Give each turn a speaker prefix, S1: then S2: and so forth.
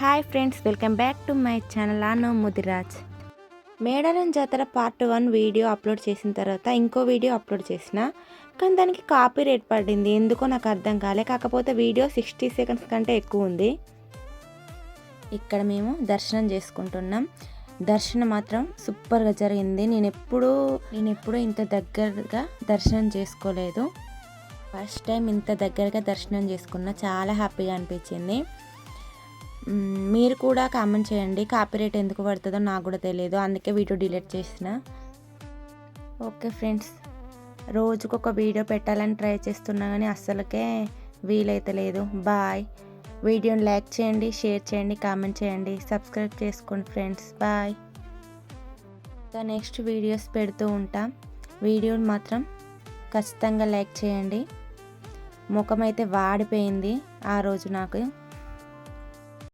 S1: Hi friends, welcome back to my channel ఆనో Mudiraj. Medaram Jatara part 1 video upload చేసిన తర్వాత ఇంకో వీడియో అప్లోడ్ చేసిన, కానీ దానికి కాపీ రేట్ పడింది. ఎందుకో నాకు అర్థం కాలే. కాకపోతే వీడియో 60 సెకండ్స్ కంటే ఎక్కువ ఉంది. ఇక్కడ మేము దర్శనం చేసుకుంటున్నాం. దర్శనం మాత్రం సూపర్గా జరిగింది. నేను ఎప్పుడూ ఇంత దగ్గరగా దర్శనం చేసుకోలేదు. ఫస్ట్ టైం ఇంత దగ్గరగా దర్శనం చేసుకున్నా. చాలా హ్యాపీగా అనిపించింది. మీరు కూడా కామెంట్ చేయండి, కాపీరైట్ ఎందుకు పడుతుందో నాకు కూడా తెలియదు, అందుకే వీడియో డిలీట్ చేసిన. ఓకే ఫ్రెండ్స్, రోజుకొక వీడియో పెట్టాలని ట్రై చేస్తున్నా కానీ అస్సలకే వీలైతే లేదు. బాయ్. వీడియోని లైక్ చేయండి, షేర్ చేయండి, కామెంట్ చేయండి, సబ్స్క్రైబ్ చేసుకోండి ఫ్రెండ్స్. బాయ్. ఇంకా నెక్స్ట్ వీడియోస్ పెడుతూ ఉంటాం. వీడియోని మాత్రం ఖచ్చితంగా లైక్ చేయండి. ముఖం అయితే వాడిపోయింది ఆ రోజు నాకు.